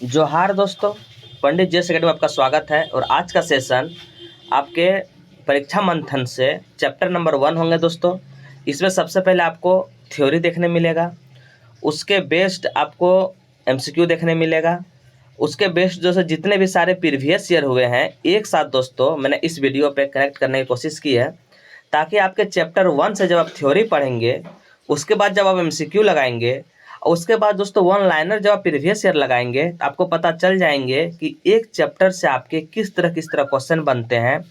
जोहार दोस्तों, पंडित जेस अकेडमी में आपका स्वागत है। और आज का सेशन आपके परीक्षा मंथन से चैप्टर नंबर 1 होंगे दोस्तों। इसमें सबसे पहले आपको थ्योरी देखने मिलेगा, उसके बेस्ड आपको एमसीक्यू देखने मिलेगा, उसके बेस्ड दोस्तों जितने भी सारे प्रीवियस ईयर हुए हैं एक साथ दोस्तों मैंने इस वीडियो पे कनेक्ट करने की कोशिश की है, ताकि आपके चैप्टर 1 से जब आप थ्योरी पढ़ेंगे, उसके बाद जब आप एमसीक्यू लगाएंगे और उसके बाद दोस्तों वन लाइनर जब आप प्रीवियस ईयर लगाएंगे तो आपको पता चल जाएंगे कि एक चैप्टर से आपके किस तरह क्वेश्चन बनते हैं।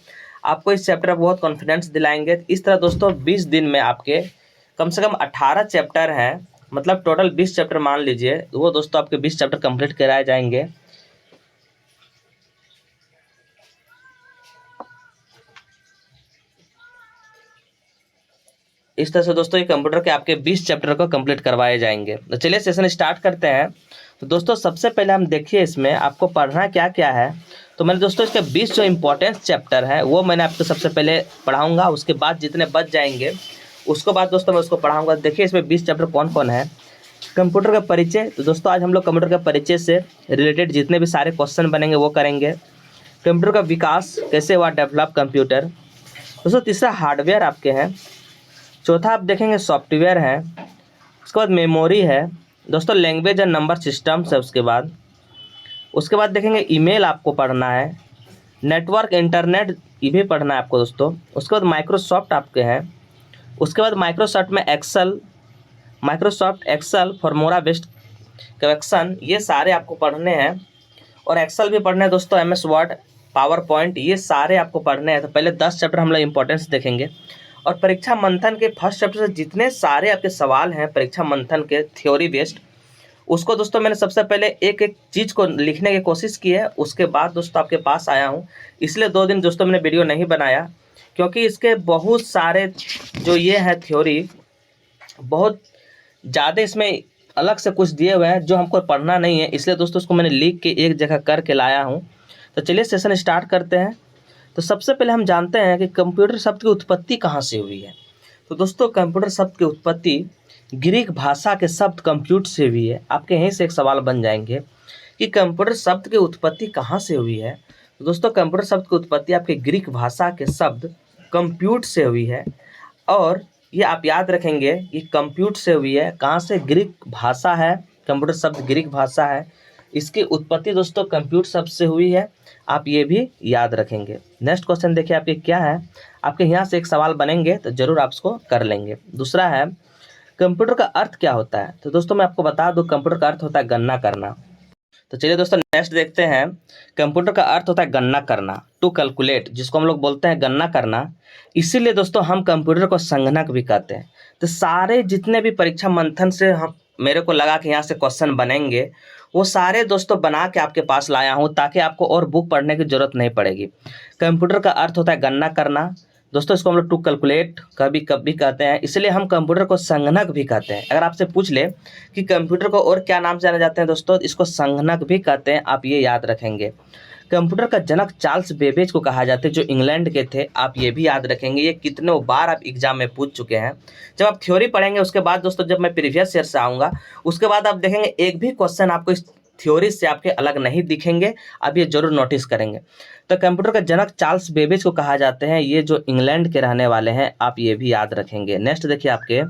आपको इस चैप्टर में बहुत कॉन्फिडेंस दिलाएंगे। इस तरह दोस्तों 20 दिन में आपके कम से कम 18 चैप्टर हैं, मतलब टोटल 20 चैप्टर मान लीजिए, वो दोस्तों आपके 20 चैप्टर कंप्लीट कराए जाएंगे। इस तरह से दोस्तों ये कंप्यूटर के आपके 20 चैप्टर को कंप्लीट करवाए जाएंगे। तो चलिए सेशन स्टार्ट करते हैं। तो दोस्तों सबसे पहले हम देखिए इसमें आपको पढ़ना क्या क्या है। तो मैंने दोस्तों इसके 20 जो इंपॉर्टेंट चैप्टर है वो मैंने आपको सबसे पहले पढ़ाऊंगा, उसके बाद जितने बच जाएंगे उसके बाद दोस्तों मैं उसको पढ़ाऊंगा। देखिए इसमें 20 चैप्टर कौन कौन है। कंप्यूटर का परिचय, तो दोस्तों आज हम लोग कंप्यूटर के परिचय से रिलेटेड जितने भी सारे क्वेश्चन बनेंगे वो करेंगे। कंप्यूटर का विकास, कैसे हुआ डेवलप कंप्यूटर। दोस्तों तीसरा हार्डवेयर आपके हैं। चौथा आप देखेंगे सॉफ्टवेयर है। उसके बाद मेमोरी है दोस्तों, लैंग्वेज एंड नंबर सिस्टम्स है। उसके बाद देखेंगे ईमेल आपको पढ़ना है, नेटवर्क इंटरनेट ये भी पढ़ना है आपको दोस्तों। उसके बाद माइक्रोसॉफ्ट आपके हैं। उसके बाद Microsoft Excel formula based correction, ये सारे आपको पढ़ने हैं। और एक्सेल भी पढ़ना है दोस्तों, एमएस वर्ड, पावर पॉइंट, ये सारे आपको पढ़ने हैं। तो पहले 10 चैप्टर हम लोग इंपॉर्टेंस देखेंगे। और परीक्षा मंथन के फर्स्ट चैप्टर से जितने सारे आपके सवाल हैं परीक्षा मंथन के थ्योरी बेस्ड, उसको दोस्तों मैंने सबसे पहले एक एक चीज़ को लिखने की कोशिश की है। उसके बाद दोस्तों आपके पास आया हूँ। इसलिए 2 दिन दोस्तों मैंने वीडियो नहीं बनाया, क्योंकि इसके बहुत सारे जो ये है थ्योरी, बहुत ज़्यादा इसमें अलग से कुछ दिए हुए हैं जो हमको पढ़ना नहीं है। इसलिए दोस्तों उसको मैंने लिख के एक जगह करके लाया हूँ। तो चलिए सेशन स्टार्ट करते हैं। तो सबसे पहले हम जानते हैं कि कंप्यूटर शब्द की उत्पत्ति कहाँ से हुई है। तो दोस्तों कंप्यूटर शब्द की उत्पत्ति ग्रीक भाषा के शब्द कंप्यूट से हुई है। आपके यहीं से एक सवाल बन जाएंगे कि कंप्यूटर शब्द की उत्पत्ति कहाँ से हुई है। तो दोस्तों कंप्यूटर शब्द की उत्पत्ति आपके ग्रीक भाषा के शब्द कंप्यूट से हुई है। और ये आप याद रखेंगे कि कंप्यूट से हुई है, कहाँ से, ग्रीक भाषा है, कंप्यूटर शब्द ग्रीक भाषा है, इसकी उत्पत्ति दोस्तों कंप्यूट शब्द से हुई है। आप ये भी याद रखेंगे। नेक्स्ट क्वेश्चन देखिए आपके क्या है। आपके यहाँ से एक सवाल बनेंगे तो जरूर आप इसको कर लेंगे। दूसरा है कंप्यूटर का अर्थ क्या होता है। तो दोस्तों मैं आपको बता दूं कंप्यूटर का अर्थ होता है गणना करना। तो चलिए दोस्तों नेक्स्ट देखते हैं। कंप्यूटर का अर्थ होता है गणना करना, टू कैलकुलेट, जिसको हम लोग बोलते हैं गणना करना। इसीलिए दोस्तों हम कंप्यूटर को संगणक भी कहते हैं। तो सारे जितने भी परीक्षा मंथन से हम मेरे को लगा कि यहाँ से क्वेश्चन बनेंगे, वो सारे दोस्तों बना के आपके पास लाया हूँ, ताकि आपको और बुक पढ़ने की जरूरत नहीं पड़ेगी। कंप्यूटर का अर्थ होता है गणना करना दोस्तों, इसको हम लोग टू कैलकुलेट कभी कभी कहते हैं। इसलिए हम कंप्यूटर को संगणक भी कहते हैं। अगर आपसे पूछ ले कि कंप्यूटर को और क्या नाम से जाने जाते हैं दोस्तों, इसको संगणक भी कहते हैं, आप ये याद रखेंगे। कंप्यूटर का जनक चार्ल्स बेबेज को कहा जाता है, जो इंग्लैंड के थे, आप ये भी याद रखेंगे। ये कितनों बार आप एग्जाम में पूछ चुके हैं। जब आप थ्योरी पढ़ेंगे उसके बाद दोस्तों, जब मैं प्रीवियस ईयर से आऊँगा उसके बाद आप देखेंगे एक भी क्वेश्चन आपको इस थ्योरी से आपके अलग नहीं दिखेंगे। आप ये जरूर नोटिस करेंगे। तो कंप्यूटर का जनक चार्ल्स बेबेज को कहा जाते हैं, ये जो इंग्लैंड के रहने वाले हैं, आप ये भी याद रखेंगे। नेक्स्ट देखिए आपके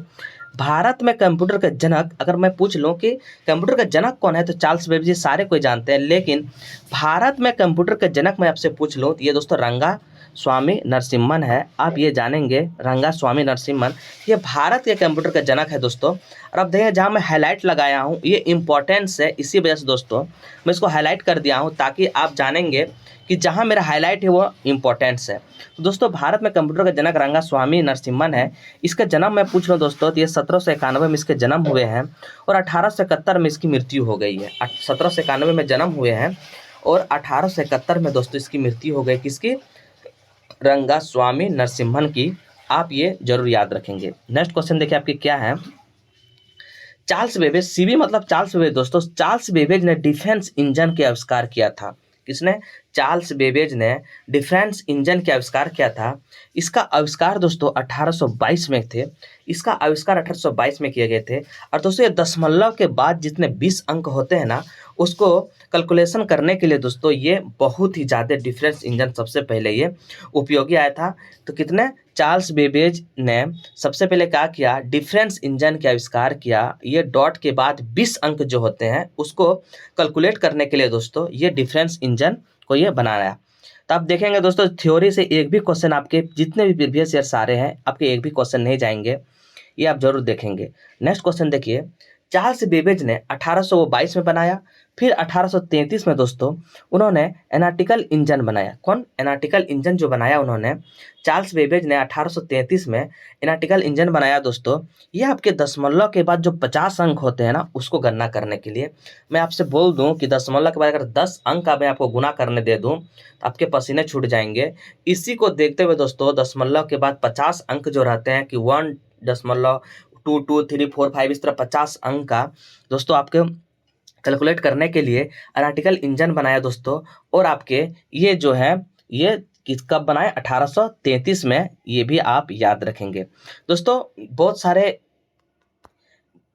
भारत में कंप्यूटर का जनक, अगर मैं पूछ लूं कि कंप्यूटर का जनक कौन है, तो चार्ल्स बेबेज सारे कोई जानते हैं। लेकिन भारत में कंप्यूटर का जनक मैं आपसे पूछ लूं तो ये दोस्तों रंगा स्वामी नरसिम्हन है। आप ये जानेंगे, रंगा स्वामी नरसिम्हन, ये भारत के कंप्यूटर का जनक है दोस्तों। और अब देखिए जहाँ मैं हाईलाइट लगाया हूँ ये इंपॉर्टेंस है, इसी वजह से दोस्तों मैं इसको हाईलाइट कर दिया हूँ, ताकि आप जानेंगे कि जहाँ मेरा हाईलाइट है वो इम्पोर्टेंस है। तो दोस्तों भारत में कंप्यूटर का जनक रंगा स्वामी नरसिम्हन है। इसका जन्म मैं पूछ रहा हूँ दोस्तों, तो ये 1791 में इसके जन्म हुए हैं और 1871 में इसकी मृत्यु हो गई है। 1791 में जन्म हुए हैं और 1871 में दोस्तों इसकी मृत्यु हो गई, किसकी, रंगा स्वामी नरसिम्हन की। आप ये जरूर याद रखेंगे। नेक्स्ट क्वेश्चन देखिए आपके क्या है। चार्ल्स बेबेज, सीबी मतलब चार्ल्स बेबेज दोस्तों, चार्ल्स बेबेज ने डिफेंस इंजन के आविष्कार किया था। किसने, चार्ल्स बेबेज ने डिफेंस इंजन के आविष्कार किया था। इसका आविष्कार दोस्तों 1822 में थे। इसका आविष्कार 1822 में किए गए थे। और दोस्तों ये दशमलव के बाद जितने 20 अंक होते हैं ना, उसको कैलकुलेशन करने के लिए दोस्तों ये बहुत ही ज़्यादा डिफरेंस इंजन सबसे पहले ये उपयोगी आया था। तो कितने, चार्ल्स बेबेज ने सबसे पहले क्या किया, डिफरेंस इंजन का आविष्कार किया। ये डॉट के बाद 20 अंक जो होते हैं उसको कैलकुलेट करने के लिए दोस्तों ये डिफरेंस इंजन को ये बनाया। तो आप देखेंगे दोस्तों थ्योरी से एक भी क्वेश्चन आपके जितने भी प्रीवियस ईयर सारे हैं आपके एक भी क्वेश्चन नहीं जाएंगे, ये आप जरूर देखेंगे। नेक्स्ट क्वेश्चन देखिए, चार्ल्स बेबेज ने 1822 में बनाया, फिर 1833 में दोस्तों उन्होंने एनालिटिकल इंजन बनाया। कौन, एनालिटिकल इंजन जो बनाया उन्होंने, चार्ल्स बेबेज ने 1833 में एनालिटिकल इंजन बनाया दोस्तों। ये आपके दशमलव के बाद जो 50 अंक होते हैं ना उसको गणना करने के लिए। मैं आपसे बोल दूं कि दशमलव के बाद अगर 10 अंक का मैं आपको गुना करने दे दूं तो आपके पसीने छूट जाएंगे। इसी को देखते हुए दोस्तों दशमलव के बाद 50 अंक जो रहते हैं कि 1.2, 2, 3, 4, 5 इस तरह 50 अंक का दोस्तों आपके कैलकुलेट करने के लिए एनालिटिकल इंजन बनाया दोस्तों। और आपके ये जो है ये कब बनाए, 1833 में, ये भी आप याद रखेंगे। दोस्तों बहुत सारे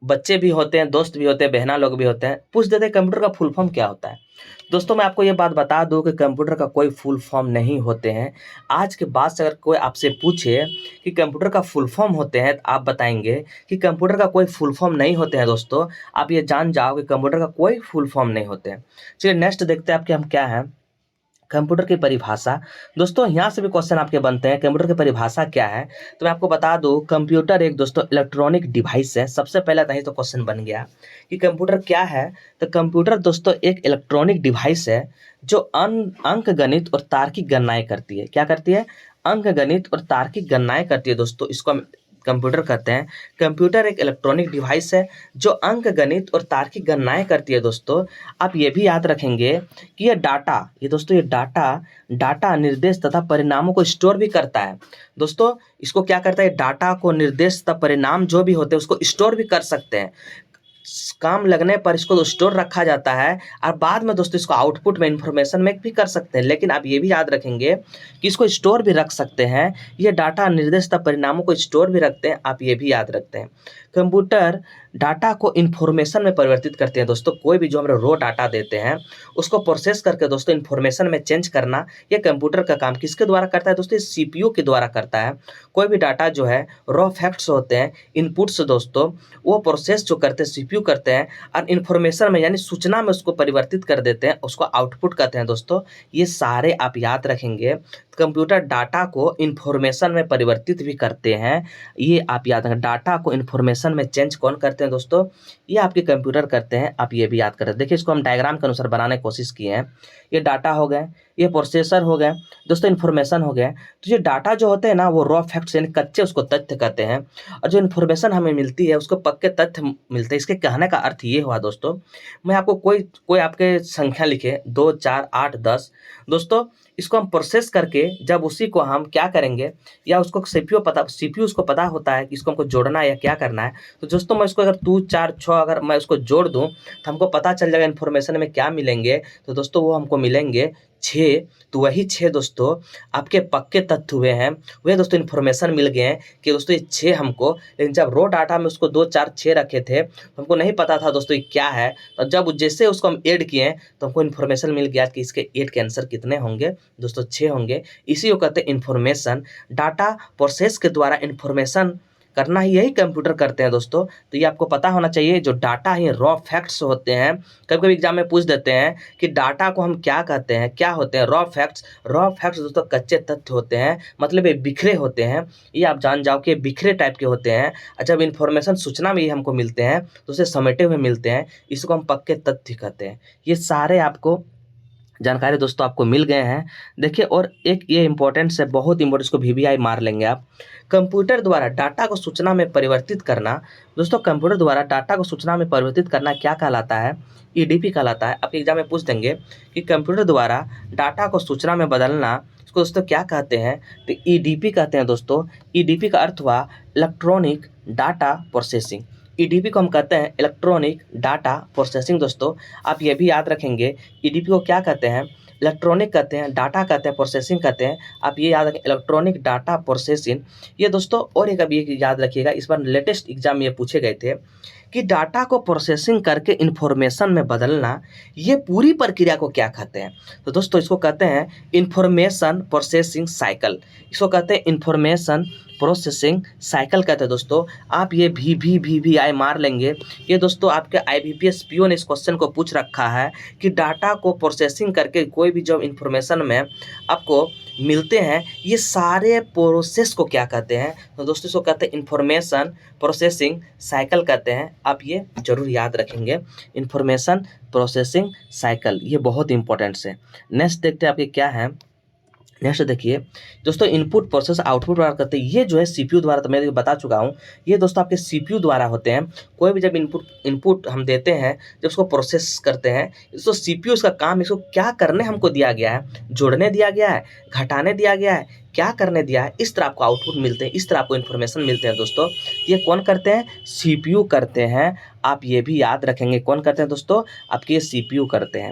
बच्चे भी होते हैं, दोस्त भी होते हैं, बहना लोग भी होते हैं, पूछ देते हैं कंप्यूटर का फुल फॉर्म क्या होता है। दोस्तों मैं आपको ये बात बता दूं कि कंप्यूटर का कोई फुल फॉर्म नहीं होते हैं। आज के बाद से अगर कोई आपसे पूछे कि कंप्यूटर का फुल फॉर्म होते हैं तो आप बताएंगे कि कंप्यूटर का कोई फुल फॉर्म नहीं होते हैं। दोस्तों आप ये जान जाओ कि कंप्यूटर का कोई फुल फॉर्म नहीं होते हैं। चलिए नेक्स्ट देखते हैं आपके हम क्या है, कंप्यूटर की परिभाषा। दोस्तों यहाँ से भी क्वेश्चन आपके बनते हैं, कंप्यूटर की परिभाषा क्या है। तो मैं आपको बता दूं कंप्यूटर एक दोस्तों इलेक्ट्रॉनिक डिवाइस है। सबसे पहला नहीं तो क्वेश्चन बन गया कि कंप्यूटर क्या है। तो कंप्यूटर दोस्तों एक इलेक्ट्रॉनिक डिवाइस है जो अंक गणित और तार्किक गणनाएं करती है। क्या करती है, अंक गणित और तार्किक गणनाएं करती है दोस्तों, इसको हम कंप्यूटर कहते हैं। कंप्यूटर एक इलेक्ट्रॉनिक डिवाइस है जो अंक गणित और तार्किक गणनाएं करती है दोस्तों। आप ये भी याद रखेंगे कि ये डाटा, ये दोस्तों ये डाटा निर्देश तथा परिणामों को स्टोर भी करता है। दोस्तों इसको क्या करता है, डाटा को निर्देश तथा परिणाम जो भी होते हैं उसको स्टोर भी कर सकते हैं। काम लगने पर इसको स्टोर रखा जाता है और बाद में दोस्तों इसको आउटपुट में इंफॉर्मेशन में भी कर सकते हैं। लेकिन आप ये भी याद रखेंगे कि इसको स्टोर भी रख सकते हैं। ये डाटा निर्देश तथा परिणामों को स्टोर भी रखते हैं, आप ये भी याद रखते हैं। कंप्यूटर डाटा को इन्फॉर्मेशन में परिवर्तित करते हैं दोस्तों। कोई भी जो हम रॉ डाटा देते हैं उसको प्रोसेस करके दोस्तों इन्फॉर्मेशन में चेंज करना, ये कंप्यूटर का काम किसके द्वारा करता है दोस्तों, सीपीयू के द्वारा करता है। कोई भी डाटा जो है रॉ फैक्ट्स होते हैं, इनपुट्स दोस्तों, वो प्रोसेस जो करते हैं सीपीयू करते हैं और इन्फॉर्मेशन में यानी सूचना में उसको परिवर्तित कर देते हैं, उसको आउटपुट कहते हैं दोस्तों। ये सारे आप याद रखेंगे। कंप्यूटर डाटा को इन्फॉर्मेशन में परिवर्तित भी करते हैं, ये आप याद रखें। डाटा को इन्फॉर्मेशन में चेंज कौन करते हैं दोस्तों, ये आपके कंप्यूटर करते हैं, आप ये भी याद करें। देखिए इसको हम डायग्राम के अनुसार बनाने की कोशिश किए हैं। ये डाटा हो गए, ये प्रोसेसर हो गए दोस्तों, इन्फॉर्मेशन हो गए। तो ये डाटा जो होते हैं ना वो रॉ फैक्ट्स यानी कच्चे, उसको तथ्य कहते हैं। और जो इन्फॉर्मेशन हमें मिलती है उसको पक्के तथ्य मिलते हैं। इसके कहने का अर्थ ये हुआ दोस्तों, मैं आपको कोई आपके संख्या लिखे 2, 4, 8, 10 दोस्तों, इसको हम प्रोसेस करके जब उसी को हम क्या करेंगे, या उसको सीपीयू उसको पता होता है कि इसको हमको जोड़ना है या क्या करना है। तो दोस्तों मैं इसको अगर 2, 4, 6 अगर मैं उसको जोड़ दूं तो हमको पता चल जाएगा इन्फॉर्मेशन में क्या मिलेंगे। तो दोस्तों वो हमको मिलेंगे 6। तो वही 6 दोस्तों आपके पक्के तथ्य हुए हैं, वे दोस्तों इन्फॉर्मेशन मिल गए हैं कि दोस्तों ये 6 हमको। लेकिन जब रॉ डाटा में उसको 2, 4, 6 रखे थे तो हमको नहीं पता था दोस्तों ये क्या है। तो जब जैसे उसको हम ऐड किए तो हमको इन्फॉर्मेशन मिल गया कि इसके 8 के आंसर कितने होंगे दोस्तों, 6 होंगे। इसी को कहते हैं इन्फॉर्मेशन। डाटा प्रोसेस के द्वारा इन्फॉर्मेशन करना ही यही कंप्यूटर करते हैं दोस्तों। तो ये आपको पता होना चाहिए, जो डाटा है रॉ फैक्ट्स होते हैं। कभी कभी एग्जाम में पूछ देते हैं कि डाटा को हम क्या कहते हैं, क्या होते हैं, रॉ फैक्ट्स। रॉ फैक्ट्स दोस्तों कच्चे तथ्य होते हैं, मतलब ये बिखरे होते हैं। ये आप जान जाओ कि बिखरे टाइप के होते हैं। जब इन्फॉर्मेशन सूचना में ये हमको मिलते हैं तो उसे समेटे हुए मिलते हैं, इसको हम पक्के तथ्य कहते हैं। ये सारे आपको जानकारी दोस्तों आपको मिल गए हैं। देखिए और एक ये इंपॉर्टेंट से बहुत इंपॉर्टेंट, इसको VBI मार लेंगे आप। कंप्यूटर द्वारा डाटा को सूचना में परिवर्तित करना दोस्तों, कंप्यूटर द्वारा डाटा को सूचना में परिवर्तित करना क्या कहलाता है, EDP कहलाता है। आपके एग्जाम में पूछ देंगे कि कंप्यूटर द्वारा डाटा को सूचना में बदलना, इसको दोस्तों क्या कहते हैं, तो EDP कहते हैं दोस्तों। EDP का अर्थ हुआ इलेक्ट्रॉनिक डाटा प्रोसेसिंग। EDP को हम कहते हैं इलेक्ट्रॉनिक डाटा प्रोसेसिंग दोस्तों। आप ये भी याद रखेंगे EDP को क्या कहते हैं, इलेक्ट्रॉनिक कहते हैं, डाटा कहते हैं, प्रोसेसिंग कहते हैं। आप ये याद रखें, इलेक्ट्रॉनिक डाटा प्रोसेसिंग। ये दोस्तों और एक अभी एक याद रखिएगा, इस बार लेटेस्ट एग्जाम में ये पूछे गए थे कि डाटा को प्रोसेसिंग करके इंफॉर्मेशन में बदलना, ये पूरी प्रक्रिया को क्या कहते हैं? तो दोस्तों इसको कहते हैं इंफॉर्मेशन प्रोसेसिंग साइकिल। इसको कहते हैं इंफॉर्मेशन प्रोसेसिंग साइकिल कहते हैं दोस्तों। आप ये भी आई मार लेंगे। ये दोस्तों आपके IBPS PO ने इस क्वेश्चन को पूछ रखा है कि डाटा को प्रोसेसिंग करके कोई भी जब इंफॉर्मेशन में आपको मिलते हैं, ये सारे प्रोसेस को क्या कहते हैं? तो दोस्तों इसको कहते हैं इंफॉर्मेशन प्रोसेसिंग साइकिल कहते हैं। आप ये जरूर याद रखेंगे, इंफॉर्मेशन प्रोसेसिंग साइकिल, ये बहुत इंपॉर्टेंट है। नेक्स्ट देखते हैं आपके क्या है। नेक्स्ट देखिए दोस्तों, इनपुट प्रोसेस आउटपुट द्वारा करते हैं। ये जो है CPU द्वारा, तो मैं बता चुका हूँ, ये दोस्तों आपके CPU द्वारा होते हैं। कोई भी जब इनपुट हम देते हैं, जब उसको प्रोसेस करते हैं, तो CPU इसका काम, इसको क्या करने हमको दिया गया है, जोड़ने दिया गया है, घटाने दिया गया है, क्या करने दिया है, इस तरह आपको आउटपुट मिलते हैं, इस तरह आपको इन्फॉर्मेशन मिलते हैं दोस्तों। ये कौन करते हैं? CPU करते हैं। आप ये भी याद रखेंगे, कौन करते हैं दोस्तों? आपके CPU करते हैं।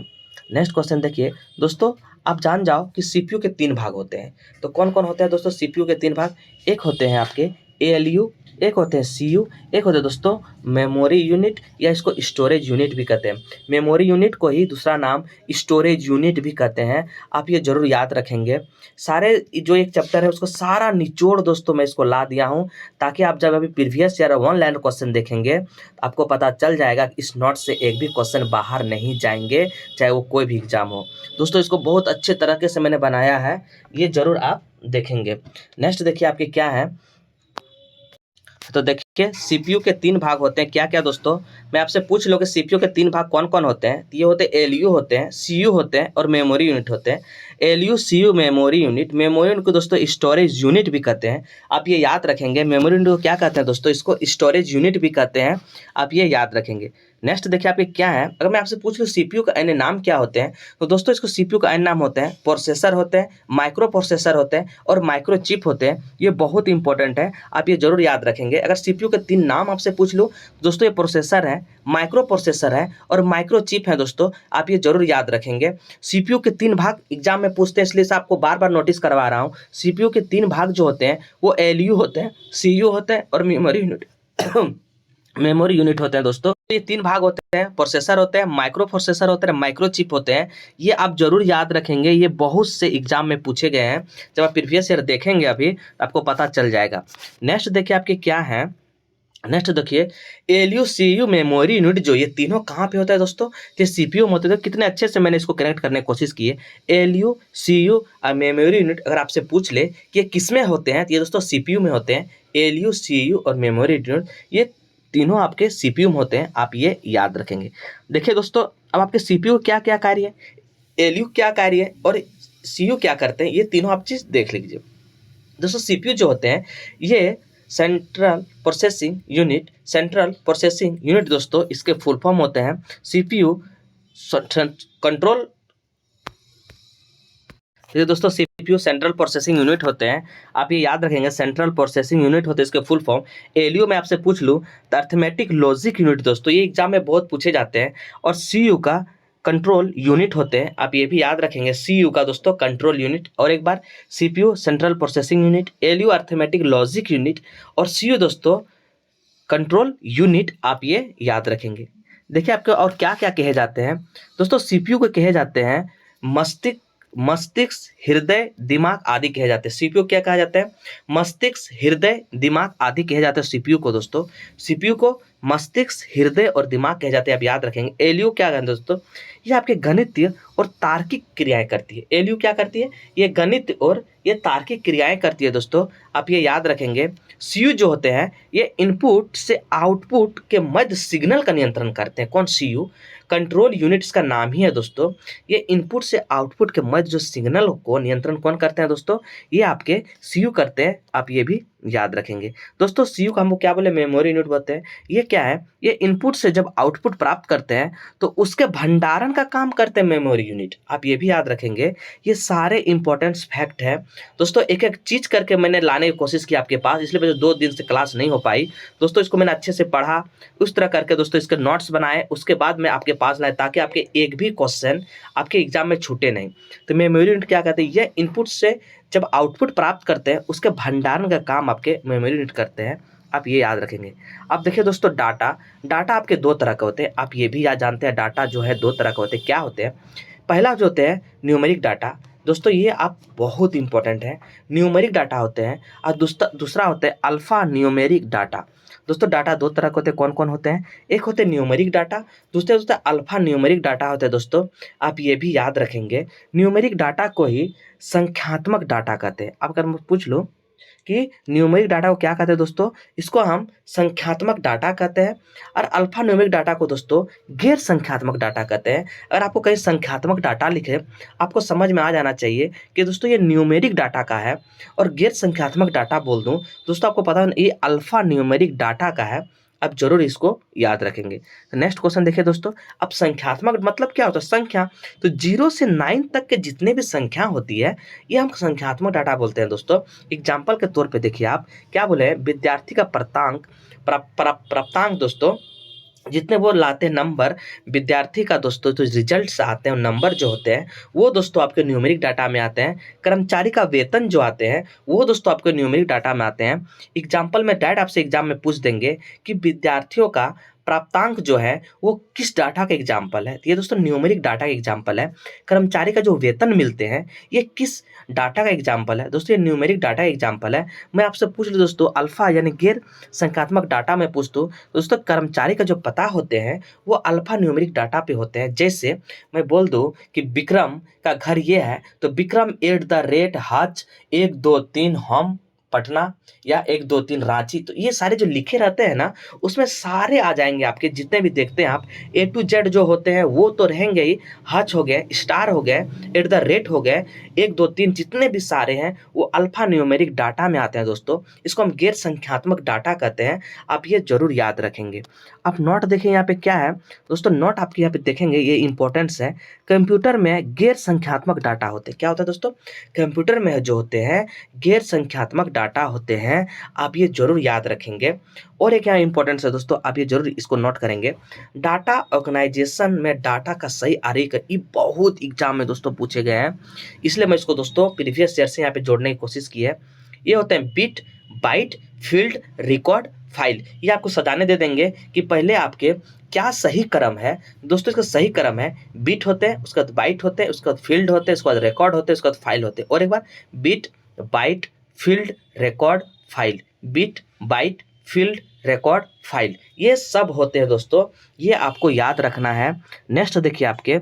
नेक्स्ट क्वेश्चन देखिए दोस्तों, आप जान जाओ कि CPU के 3 भाग होते हैं। तो कौन कौन होते हैं दोस्तों CPU के 3 भाग? एक होते हैं आपके ALU, एक होते हैं CU, एक होते हैं दोस्तों मेमोरी यूनिट, या इसको स्टोरेज यूनिट भी कहते हैं। मेमोरी यूनिट को ही दूसरा नाम स्टोरेज यूनिट भी कहते हैं। आप ये जरूर याद रखेंगे। सारे जो एक चैप्टर है उसको सारा निचोड़ दोस्तों मैं इसको ला दिया हूँ, ताकि आप जब अभी प्रीवियस ईयर 1 लाइन क्वेश्चन देखेंगे आपको पता चल जाएगा कि इस नोट से एक भी क्वेश्चन बाहर नहीं जाएंगे, चाहे वो कोई भी एग्जाम हो। दोस्तों इसको बहुत अच्छे तरीके से मैंने बनाया है, ये जरूर आप देखेंगे। नेक्स्ट देखिए आपके क्या है। तो देखिए CPU के 3 भाग होते हैं, क्या क्या दोस्तों? मैं आपसे पूछ लो कि CPU के 3 भाग कौन कौन होते हैं? ये होते हैं ALU होते हैं, CU होते हैं और मेमोरी यूनिट होते हैं। ALU CU memory unit, memory unit को दोस्तों स्टोरेज यूनिट भी कहते हैं। आप ये याद रखेंगे, मेमोरी यूनिट को क्या कहते हैं दोस्तों? इसको स्टोरेज यूनिट भी कहते हैं। आप ये याद रखेंगे। नेक्स्ट देखिए आपके क्या है। अगर मैं आपसे पूछ लूँ CPU का अन्य नाम क्या होते हैं, तो दोस्तों इसको CPU का अन्य नाम होते हैं प्रोसेसर होते हैं, माइक्रो प्रोसेसर होते हैं और माइक्रो चिप होते हैं। ये बहुत इंपॉर्टेंट है, आप ये जरूर याद रखेंगे। अगर CPU के 3 नाम आपसे पूछ लूँ, दोस्तों ये प्रोसेसर है, माइक्रो प्रोसेसर है और माइक्रो चिप है दोस्तों। आप ये जरूर याद रखेंगे। CPU के 3 भाग एग्जाम में पूछते हैं, इसलिए से आपको बार बार नोटिस करवा रहा हूँ। CPU के 3 भाग जो होते हैं वो ALU होते हैं, CU होते हैं और मेमोरी यूनिट मेमोरी यूनिट होते हैं दोस्तों। ये 3 भाग होते हैं, प्रोसेसर होते हैं, माइक्रो प्रोसेसर होते हैं, माइक्रो चिप होते हैं। ये आप जरूर याद रखेंगे, ये बहुत से एग्जाम में पूछे गए हैं। जब आप प्रीवियस ईयर देखेंगे अभी आपको पता चल जाएगा। नेक्स्ट देखिए आपके क्या है। नेक्स्ट देखिए ALU CU मेमोरी यूनिट, जो ये तीनों कहाँ पे होता है दोस्तों? ये CPU में होते हैं। तो कितने अच्छे से मैंने इसको कनेक्ट करने की कोशिश की है। ALU CU और मेमोरी यूनिट अगर आपसे पूछ ले कि ये किस में होते हैं, तो ये दोस्तों CPU में होते हैं। ALU CU और मेमोरी यूनिट ये तीनों आपके CPU में होते हैं। आप ये याद रखेंगे। देखिए दोस्तों, अब आपके CPU क्या क्या कार्य है, ALU क्या कार्य है और CU क्या करते हैं, ये तीनों आप चीज़ देख लीजिए। दोस्तों CPU जो होते हैं ये central processing unit, central processing unit दोस्तों इसके फुल फॉर्म होते हैं CPU कंट्रोल। ये दोस्तों CPU सेंट्रल प्रोसेसिंग यूनिट होते हैं। आप ये याद रखेंगे, सेंट्रल प्रोसेसिंग यूनिट होते हैं इसके फुल फॉर्म। ALU में आपसे पूछ लूँ तो अर्थमेटिक लॉजिक यूनिट दोस्तों, ये एग्जाम में बहुत पूछे जाते हैं। और CU का कंट्रोल यूनिट होते हैं। आप ये भी याद रखेंगे, CU का दोस्तों कंट्रोल यूनिट। और एक बार CPU central processing unit, ALU arithmetic logic unit और CU दोस्तों कंट्रोल यूनिट। आप ये याद रखेंगे। देखिए आपके और क्या क्या कहे जाते हैं दोस्तों? CPU को कहे जाते हैं मस्तिष्क, हृदय, दिमाग आदि कहे जाते हैं। CPU क्या कहा जाता है? मस्तिष्क, हृदय, दिमाग आदि कहे जाते हैं CPU को दोस्तों। CPU को मस्तिष्क, हृदय और दिमाग कहे जाते हैं, आप याद रखेंगे। ALU क्या है दोस्तों? ये आपके गणितीय और तार्किक क्रियाएं करती है। ALU क्या करती है? ये गणित और ये तार्किक क्रियाएं करती है दोस्तों। आप ये याद रखेंगे। CU जो होते हैं ये इनपुट से आउटपुट के मध्य सिग्नल का नियंत्रण करते हैं। कौन? CU कंट्रोल यूनिट इसका नाम ही है दोस्तों। ये इनपुट से आउटपुट के मध्य जो सिग्नल को नियंत्रण कौन करते हैं दोस्तों? ये आपके CU करते हैं। आप ये भी याद रखेंगे दोस्तों। CU का हमको क्या बोले? मेमोरी यूनिट बोलते हैं। ये क्या है? ये इनपुट से जब आउटपुट प्राप्त करते हैं तो उसके भंडारण भंडारण का काम करते हैं मेमोरी यूनिट, आप ये भी याद रखेंगे। ये सारे इंपॉर्टेंट फैक्ट है दोस्तों, एक एक चीज करके मैंने लाने की कोशिश की आपके पास, इसलिए वजह 2 दिन से क्लास नहीं हो पाई दोस्तों। इसको मैंने अच्छे से पढ़ा, उस तरह करके दोस्तों इसके नोट्स बनाए, उसके बाद मैं आपके पास लाए ताकि आपके एक भी क्वेश्चन आपके एग्जाम में छूटे नहीं। तो मेमोरी यूनिट क्या कहते हैं, ये इनपुट से जब आउटपुट प्राप्त करते हैं उसके भंडारण का काम आपके मेमोरी यूनिट करते हैं, आप ये याद रखेंगे। अब देखिए दोस्तों, डाटा आपके 2 तरह के होते हैं, आप ये भी याद जानते हैं। डाटा जो है 2 तरह के होते हैं, क्या होते हैं? पहला जो होते हैं न्यूमेरिक डाटा दोस्तों, ये आप बहुत इंपॉर्टेंट है, न्यूमेरिक डाटा होते हैं। और दूसरा होता है अल्फा न्यूमेरिक डाटा। दोस्तों डाटा 2 तरह के होते हैं, कौन कौन होते हैं? एक होते हैं न्यूमेरिक डाटा, दूसरे होता है अल्फा न्यूमेरिक डाटा होते हैं दोस्तों, आप ये भी याद रखेंगे। न्यूमेरिक डाटा को ही संख्यात्मक डाटा कहते हैं। आप अगर पूछ लो कि न्यूमेरिक डाटा को क्या कहते हैं दोस्तों, इसको हम संख्यात्मक डाटा कहते हैं। और अल्फा न्यूमेरिक डाटा को दोस्तों गैर संख्यात्मक डाटा कहते हैं। अगर आपको कहीं संख्यात्मक डाटा लिखे, आपको समझ में आ जाना चाहिए कि दोस्तों ये न्यूमेरिक डाटा का है, और गैर संख्यात्मक डाटा बोल दूं दोस्तों आपको पता है ये अल्फा न्यूमेरिक डाटा का है। आप जरूर इसको याद रखेंगे। तो नेक्स्ट क्वेश्चन देखिए दोस्तों, अब संख्यात्मक मतलब क्या होता है? संख्या, तो 0 से 9 तक के जितने भी संख्या होती है ये हम संख्यात्मक डाटा बोलते हैं दोस्तों। एग्जाम्पल के तौर पे देखिए, आप क्या बोले हैं, विद्यार्थी का प्राप्तांक दोस्तों, जितने वो लाते हैं नंबर, विद्यार्थी का दोस्तों जो रिजल्ट्स आते हैं, नंबर जो होते हैं वो दोस्तों आपके न्यूमेरिक डाटा में आते हैं। कर्मचारी का वेतन जो आते हैं वो दोस्तों आपके न्यूमेरिक डाटा में आते हैं। एग्जाम्पल में डायरेक्ट आपसे एग्जाम में पूछ देंगे कि विद्यार्थियों का प्राप्तांक जो है वो किस डाटा का एग्जाम्पल है, तो ये दोस्तों न्यूमेरिक डाटा का एग्जाम्पल है। कर्मचारी का जो वेतन मिलते हैं ये किस डाटा का एग्जाम्पल है दोस्तों, ये न्यूमेरिक डाटा का एग्जाम्पल है। मैं आपसे पूछ लूँ दोस्तों अल्फा यानी गैर संख्यात्मक डाटा में पूछ दूँ दोस्तों, कर्मचारी का जो पता होते हैं वो अल्फा न्यूमेरिक डाटा पे होते हैं। जैसे मैं बोल दूं कि विक्रम का घर ये है, तो विक्रम @H 1 2 3 हम पटना या 1 2 3 रांची, तो ये सारे जो लिखे रहते हैं ना उसमें सारे आ जाएंगे आपके, जितने भी देखते हैं आप A to Z जो होते हैं वो तो रहेंगे ही, हच हो गए, स्टार हो गए, @ हो गए, 1 2 3 जितने भी सारे हैं वो अल्फा न्यूमेरिक डाटा में आते हैं दोस्तों। इसको हम गैर संख्यात्मक डाटा कहते हैं, आप ये जरूर याद रखेंगे। आप नोट देखें यहाँ पे क्या है दोस्तों, नोट आपके यहाँ पे देखेंगे, ये इंपॉर्टेंस है। कंप्यूटर में गैर संख्यात्मक डाटा होते हैं, क्या होता है दोस्तों, कंप्यूटर में जो होते हैं गैर संख्यात्मक डाटा होते हैं, आप ये जरूर याद रखेंगे। और एक यहाँ इंपॉर्टेंस है दोस्तों, आप ये जरूर इसको नोट करेंगे। डाटा ऑर्गेनाइजेशन में डाटा का सही आरेख, ये बहुत एग्जाम में दोस्तों पूछे गए हैं, इसलिए मैं इसको दोस्तों प्रीवियस ईयर से यहाँ पे जोड़ने की कोशिश की है। ये होते हैं bit, byte, field, record, file. ये आपको सजाने दे देंगे कि पहले आपके क्या सही क्रम है दोस्तों, इसका सही क्रम है बिट होते हैं, उसके बाद बाइट होते हैं, उसके बाद फील्ड होते हैं, उसके बाद रिकॉर्ड होते हैं, उसके बाद फाइल होते हैं। और एक बार, bit, byte, field, record, file, bit, byte, field, record, file, ये सब होते हैं दोस्तों, ये आपको याद रखना है। नेक्स्ट देखिए आपके,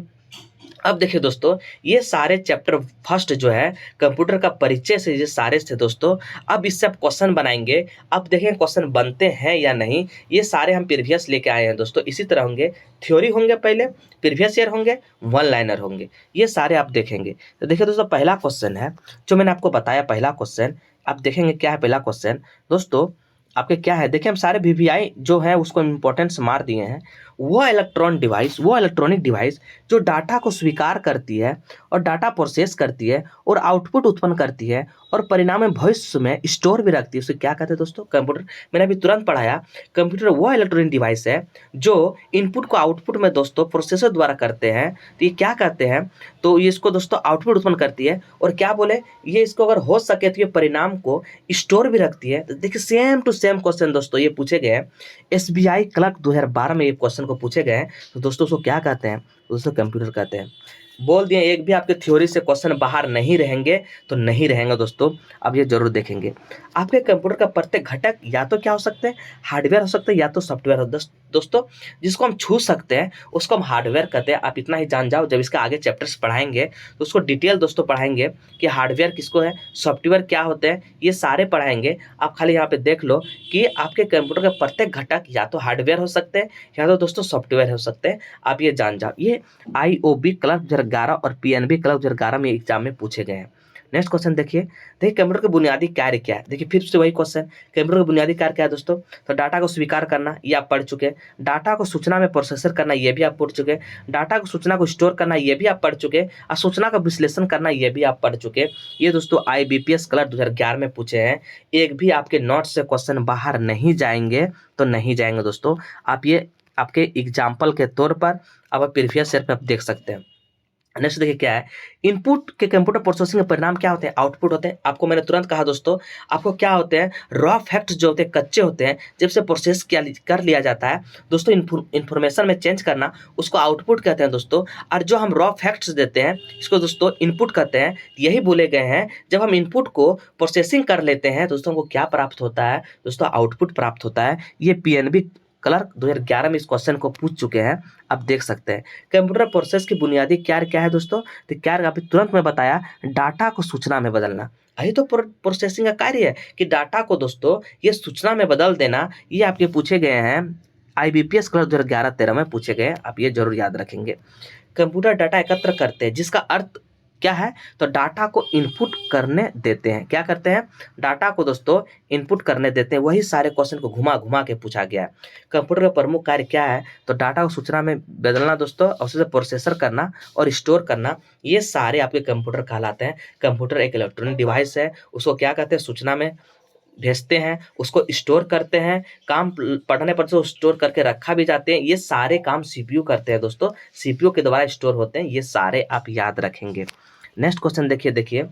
अब देखिए दोस्तों ये सारे चैप्टर फर्स्ट जो है कंप्यूटर का परिचय से ये सारे थे दोस्तों। अब इससे आप क्वेश्चन बनाएंगे, अब देखें क्वेश्चन बनते हैं या नहीं। ये सारे हम प्रीवियस लेके आए हैं दोस्तों, इसी तरह होंगे, थ्योरी होंगे पहले, प्रीवियस ईयर होंगे, वन लाइनर होंगे, ये सारे आप देखेंगे। तो देखिए दोस्तों पहला क्वेश्चन है जो मैंने आपको बताया, पहला क्वेश्चन आप देखेंगे क्या है। पहला क्वेश्चन दोस्तों आपके क्या है, देखिए हम सारे VVI जो है उसको इम्पोर्टेंस मार दिए हैं। वो इलेक्ट्रॉनिक डिवाइस जो डाटा को स्वीकार करती है और डाटा प्रोसेस करती है और आउटपुट उत्पन्न करती है और परिणाम में भविष्य में स्टोर भी रखती है, उसे क्या कहते हैं दोस्तों, कंप्यूटर। मैंने अभी तुरंत पढ़ाया, कंप्यूटर वो इलेक्ट्रॉनिक डिवाइस है जो इनपुट को आउटपुट में दोस्तों प्रोसेसर द्वारा करते हैं, तो ये क्या कहते हैं, तो ये इसको दोस्तों आउटपुट उत्पन्न करती है। और क्या बोले, ये इसको अगर हो सके तो ये परिणाम को स्टोर भी रखती है। तो देखिए सेम टू सेम क्वेश्चन दोस्तों ये पूछे गए हैं, SBI क्लर्क 2012 में ये क्वेश्चन को पूछे गए हैं। तो दोस्तों उसको क्या कहते हैं दोस्तों, कंप्यूटर कहते हैं। बोल दिए, एक भी आपके थ्योरी से क्वेश्चन बाहर नहीं रहेंगे तो नहीं रहेंगे दोस्तों, अब ये जरूर देखेंगे। आपके कंप्यूटर का प्रत्येक घटक या तो क्या हो सकते हैं, हार्डवेयर हो सकते हैं या तो सॉफ्टवेयर हो दोस्तों। जिसको हम छू सकते हैं उसको हम हार्डवेयर कहते हैं। आप इतना ही जान जाओ, जब इसके आगे चैप्टर्स पढ़ाएंगे तो उसको डिटेल दोस्तों पढ़ाएंगे कि हार्डवेयर किसको है, सॉफ्टवेयर क्या होते हैं, ये सारे पढ़ाएंगे। आप खाली यहाँ पे देख लो कि आपके कंप्यूटर का प्रत्येक घटक या तो हार्डवेयर हो सकते हैं या तो दोस्तों सॉफ्टवेयर हो सकते हैं, आप ये जान जाओ। ये IOB क्लर्क 2011 और PNB क्लर्क 2011 में एग्जाम में पूछे गए हैं। नेक्स्ट क्वेश्चन देखिए कंप्यूटर के बुनियादी कार्य क्या है। देखिए फिर से वही क्वेश्चन, कंप्यूटर का बुनियादी कार्य क्या है दोस्तों। तो डाटा को स्वीकार करना, ये आप पढ़ चुके हैं। डाटा को सूचना में प्रोसेसर करना, ये भी आप पढ़ चुके हैं। डाटा को सूचना को स्टोर करना, ये भी आप पढ़ चुके हैं। और सूचना का विश्लेषण करना, ये भी आप पढ़ चुके हैं। ये दोस्तों IBPS क्लर्क 2011 में पूछे हैं। एक भी आपके नोट्स से क्वेश्चन बाहर नहीं जाएंगे तो नहीं जाएंगे दोस्तों। आप ये आपके एग्जाम्पल के तौर पर आप प्रीवियस ईयर पे आप देख सकते हैं। नेक्स्ट देखिए क्या है, इनपुट के कंप्यूटर प्रोसेसिंग के परिणाम क्या होते हैं, आउटपुट होते हैं। आपको मैंने तुरंत कहा दोस्तों, आपको क्या होते हैं, रॉ फैक्ट्स जो होते हैं, कच्चे होते हैं, जब से प्रोसेस कर लिया जाता है दोस्तों, इन्फॉर्मेशन में चेंज करना, उसको आउटपुट कहते हैं दोस्तों। और जो हम रॉ फैक्ट्स देते हैं, इसको दोस्तों इनपुट कहते हैं। यही बोले गए हैं, जब हम इनपुट को प्रोसेसिंग कर लेते हैं दोस्तों, को क्या प्राप्त होता है दोस्तों, आउटपुट प्राप्त होता है। ये PNB क्लर्क 2011 में इस क्वेश्चन को पूछ चुके हैं, आप देख सकते हैं। कंप्यूटर प्रोसेस की बुनियादी कार्य क्या है दोस्तों, तो कार्य अभी तुरंत में बताया, डाटा को सूचना में बदलना। यही तो प्रोसेसिंग का कार्य है कि डाटा को दोस्तों ये सूचना में बदल देना। ये आपके पूछे गए हैं, IBPS क्लर्क 2011-13 में पूछे गए, आप ये जरूर याद रखेंगे। कंप्यूटर डाटा एकत्र करते हैं, जिसका अर्थ क्या है, तो डाटा को इनपुट करने देते हैं। क्या करते हैं, डाटा को दोस्तों इनपुट करने देते हैं। वही सारे क्वेश्चन को घुमा घुमा के पूछा गया है। कंप्यूटर का प्रमुख कार्य क्या है, तो डाटा को सूचना में बदलना दोस्तों, और उसे प्रोसेसर करना और स्टोर करना, ये सारे आपके कंप्यूटर कहलाते हैं। कंप्यूटर एक इलेक्ट्रॉनिक डिवाइस है, उसको क्या कहते हैं, सूचना में भेजते हैं, उसको स्टोर करते हैं, काम पढ़ने पर तो स्टोर करके रखा भी जाते हैं। ये सारे काम CPU करते हैं दोस्तों, CPU के द्वारा स्टोर होते हैं। ये सारे आप याद रखेंगे। नेक्स्ट क्वेश्चन देखिए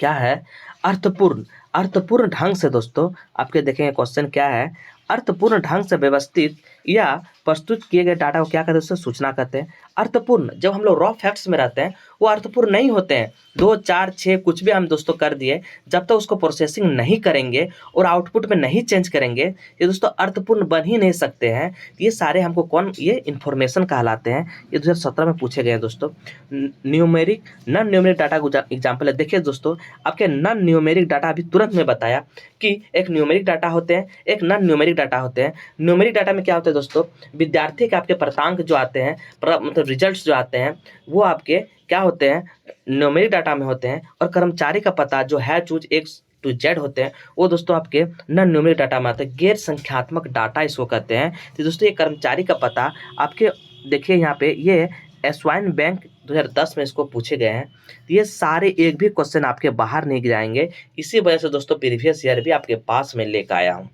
क्या है, अर्थपूर्ण ढंग से दोस्तों आपके देखेंगे क्वेश्चन क्या है, अर्थपूर्ण ढंग से व्यवस्थित या प्रस्तुत किए गए डाटा को क्या कहते हैं दोस्तों, सूचना कहते हैं। अर्थपूर्ण, जब हम लोग रॉ फैक्ट्स में रहते हैं वो अर्थपूर्ण नहीं होते हैं। 2, 4, 6 कुछ भी हम दोस्तों कर दिए, जब तक उसको प्रोसेसिंग नहीं करेंगे और आउटपुट में नहीं चेंज करेंगे, ये दोस्तों अर्थपूर्ण बन ही नहीं सकते हैं। ये सारे हमको ये इन्फॉर्मेशन कहलाते हैं। ये 2017 में पूछे गए हैं दोस्तों। न्यूमेरिक नॉन न्यूमेरिक डाटा का एग्जाम्पल है। देखिए दोस्तों, आपके नॉन न्यूमेरिक डाटा अभी तुरंत में बताया कि एक न्यूमेरिक डाटा होते हैं, एक नॉन न्यूमेरिक डाटा होते हैं। न्यूमेरिक डाटा में क्या होता है दोस्तों, विद्यार्थी के आपके प्राप्तांक जो आते हैं, मतलब रिजल्ट्स जो आते हैं, वो आपके क्या होते हैं, न्यूमेरिक डाटा में होते हैं। और कर्मचारी का पता जो है चूज X to Z होते हैं, वो दोस्तों आपके नॉन न्यूमेरिक डाटा में आते हैं। गैर संख्यात्मक डाटा इसको कहते हैं। तो दोस्तों ये कर्मचारी का पता आपके देखिए यहाँ पे, ये एस्वाइन बैंक 2010 में इसको पूछे गए हैं। तो ये सारे एक भी क्वेश्चन आपके बाहर नहीं जाएंगे। इसी वजह से दोस्तों प्रीवियस ईयर भी आपके पास में लेकर आया हूँ।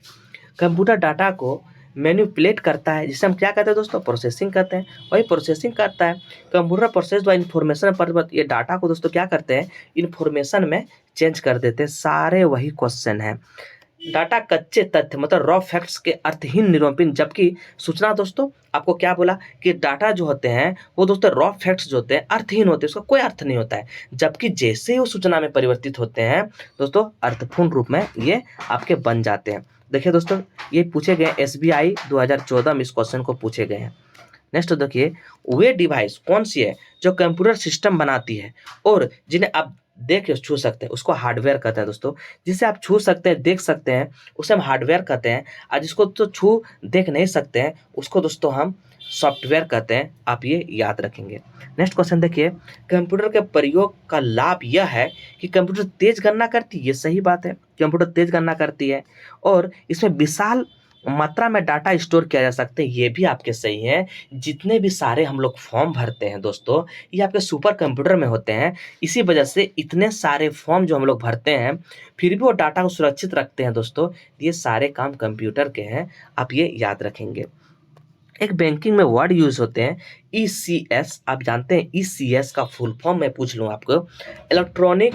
कंप्यूटर डाटा को मैनिपुलेट करता है, जिसे हम क्या कहते हैं दोस्तों, प्रोसेसिंग कहते हैं। वही प्रोसेसिंग करता है। कंप्यूटर प्रोसेस व इन्फॉर्मेशन पर ये डाटा को दोस्तों क्या करते हैं, इन्फॉर्मेशन में चेंज कर देते हैं। सारे वही क्वेश्चन हैं। डाटा कच्चे तथ्य मतलब रॉ फैक्ट्स के अर्थहीन निरूपण, जबकि सूचना दोस्तों आपको क्या बोला कि डाटा जो होते हैं वो दोस्तों रॉ फैक्ट्स जो होते हैं अर्थहीन होते हैं, उसका कोई अर्थ नहीं होता है। जबकि जैसे ही वो सूचना में परिवर्तित होते हैं दोस्तों, अर्थपूर्ण रूप में ये आपके बन जाते हैं। देखिए दोस्तों, ये पूछे गए SBI 2014 में इस क्वेश्चन को पूछे गए हैं। नेक्स्ट देखिए, वे डिवाइस कौन सी है जो कंप्यूटर सिस्टम बनाती है और जिन्हें आप देख छू सकते हैं, उसको हार्डवेयर कहते हैं दोस्तों। जिसे आप छू सकते हैं, देख सकते हैं, उसे हम हार्डवेयर कहते हैं। और जिसको तो छू देख नहीं सकते हैं, उसको दोस्तों हम सॉफ्टवेयर कहते हैं। आप ये याद रखेंगे। नेक्स्ट क्वेश्चन देखिए, कंप्यूटर के प्रयोग का लाभ यह है कि कंप्यूटर तेज गणना करती है। ये सही बात है, कंप्यूटर तेज गणना करती है और इसमें विशाल मात्रा में डाटा स्टोर किया जा सकता है। ये भी आपके सही है। जितने भी सारे हम लोग फॉर्म भरते हैं दोस्तों, ये आपके सुपर कंप्यूटर में होते हैं। इसी वजह से इतने सारे फॉर्म जो हम लोग भरते हैं, फिर भी वो डाटा को सुरक्षित रखते हैं दोस्तों। ये सारे काम कंप्यूटर के हैं, आप ये याद रखेंगे। एक बैंकिंग में वर्ड यूज होते हैं ECS, आप जानते हैं ECS का फुल फॉर्म मैं पूछ लूँ आपको, electronic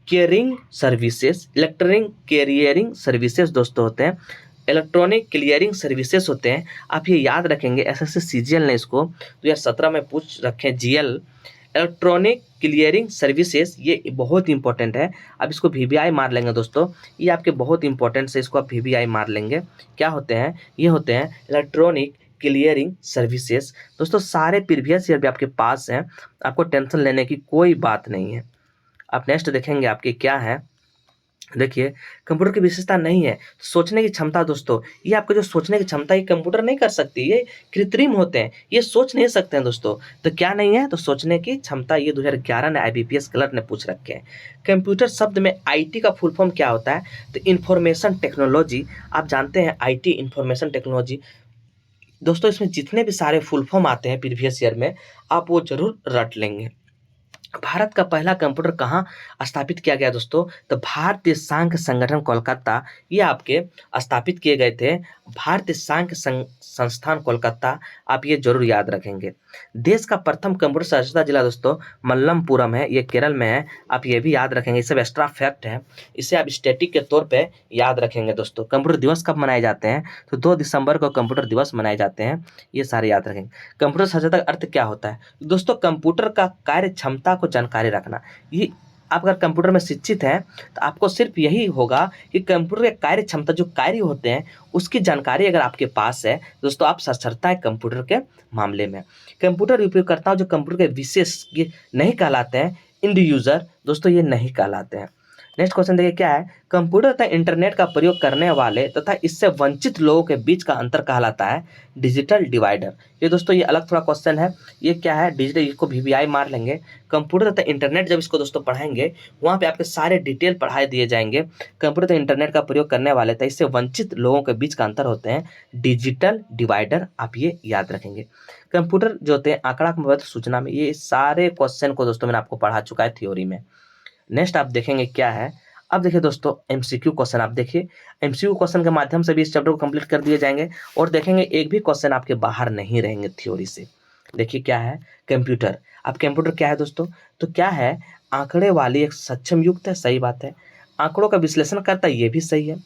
clearing services. Electronic clearing services दोस्तों होते हैं, इलेक्ट्रॉनिक क्लियरिंग सर्विसेज होते हैं। आप ये याद रखेंगे, SSC CGL ने इसको 2017 में पूछ रखे। GL इलेक्ट्रॉनिक क्लियरिंग सर्विसेज, ये बहुत इंपॉर्टेंट है। अब इसको VBI मार लेंगे दोस्तों, ये आपके बहुत इंपॉर्टेंट है, इसको आप VBI मार लेंगे। क्या होते हैं, ये होते हैं इलेक्ट्रॉनिक क्लियरिंग सर्विसेज। दोस्तों सारे प्रीवियस ईयर भी आपके पास हैं, आपको टेंशन लेने की कोई बात नहीं है। अब नेक्स्ट देखेंगे आपके क्या है, देखिए, कंप्यूटर की विशेषता नहीं है सोचने की क्षमता दोस्तों। ये आपका जो सोचने की क्षमता, ये कंप्यूटर नहीं कर सकती, ये कृत्रिम होते हैं, ये सोच नहीं सकते हैं दोस्तों। तो क्या नहीं है? तो सोचने की क्षमता। ये 2011 में आईबीपीएस क्लर्क ने पूछ रखे हैं। कंप्यूटर शब्द में आईटी का फुल फॉर्म क्या होता है? तो इंफॉर्मेशन टेक्नोलॉजी। आप जानते हैं आईटी इंफॉर्मेशन टेक्नोलॉजी। दोस्तों इसमें जितने भी सारे फुल फॉर्म आते हैं प्रीवियस ईयर में, आप वो जरूर रट लेंगे। भारत का पहला कंप्यूटर कहाँ स्थापित किया गया दोस्तों? तो भारतीय सांख्य संगठन कोलकाता, ये आपके स्थापित किए गए थे। भारतीय सांख्य संस्थान कोलकाता, आप ये जरूर याद रखेंगे। देश का प्रथम कंप्यूटर साक्षरता जिला दोस्तों मल्लमपुरम है, ये केरल में है। आप ये भी याद रखेंगे, ये सब एक्स्ट्रा फैक्ट है, इसे आप स्टैटिक के तौर पे याद रखेंगे दोस्तों। कंप्यूटर दिवस कब मनाए जाते हैं? तो 2 दिसंबर को कंप्यूटर दिवस मनाए जाते हैं, ये सारे याद रखेंगे। कंप्यूटर साक्षरता का अर्थ क्या होता है? दोस्तों कंप्यूटर का कार्य क्षमता को जानकारी रखना। ये आप अगर कंप्यूटर में शिक्षित हैं तो आपको सिर्फ यही होगा कि कंप्यूटर के कार्य क्षमता, जो कार्य होते हैं उसकी जानकारी अगर आपके पास है दोस्तों, आप साक्षरता है कंप्यूटर के मामले में। कंप्यूटर उपयोगकर्ता जो कंप्यूटर के विशेषज्ञ नहीं कहलाते हैं, इंड यूजर दोस्तों, ये नहीं कहलाते हैं। नेक्स्ट क्वेश्चन देखिए क्या है? कंप्यूटर तथा इंटरनेट का प्रयोग करने वाले तथा इससे वंचित लोगों के बीच का अंतर कहलाता है डिजिटल डिवाइडर। ये दोस्तों ये अलग थोड़ा क्वेश्चन है। ये क्या है? डिजिटल, इसको वीवीआई मार लेंगे। कंप्यूटर तथा इंटरनेट जब इसको दोस्तों पढ़ाएंगे, वहाँ पे आपके सारे डिटेल पढ़ाए दिए जाएंगे। कंप्यूटर तथा इंटरनेट का प्रयोग करने वाले तथा इससे वंचित लोगों के बीच का अंतर होते हैं डिजिटल डिवाइडर, आप ये याद रखेंगे। कंप्यूटर जो होते हैं आंकड़ा सूचना में, ये सारे क्वेश्चन को दोस्तों मैंने आपको पढ़ा चुका है थ्योरी में। नेक्स्ट आप देखेंगे क्या है? अब देखिए दोस्तों एमसीक्यू क्वेश्चन, आप देखिए एमसीक्यू क्वेश्चन के माध्यम से भी इस चैप्टर को कंप्लीट कर दिए जाएंगे और देखेंगे एक भी क्वेश्चन आपके बाहर नहीं रहेंगे थ्योरी से। देखिए क्या है? कंप्यूटर। अब कंप्यूटर क्या है दोस्तों? तो क्या है? आंकड़े वाली एक सक्षम युक्त है, सही बात है। आंकड़ों का विश्लेषण करता है, ये भी सही है।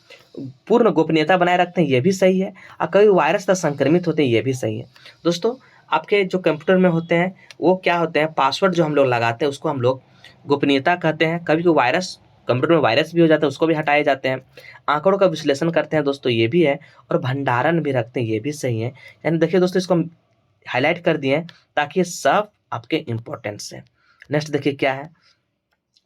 पूर्ण गोपनीयता बनाए रखते हैं, ये भी सही है। और कभी वायरस तक संक्रमित होते हैं, ये भी सही है। दोस्तों आपके जो कंप्यूटर में होते हैं वो क्या होते हैं? पासवर्ड जो हम लोग लगाते हैं उसको हम लोग गोपनीयता कहते हैं। कभी कोई वायरस, कंप्यूटर में वायरस भी हो जाता है, उसको भी हटाए जाते हैं। आंकड़ों का विश्लेषण करते हैं दोस्तों, ये भी है। और भंडारण भी रखते हैं, ये भी सही है। यानी देखिए दोस्तों इसको हाईलाइट कर दिए हैं ताकि ये सब आपके इंपॉर्टेंस है। नेक्स्ट देखिए क्या है?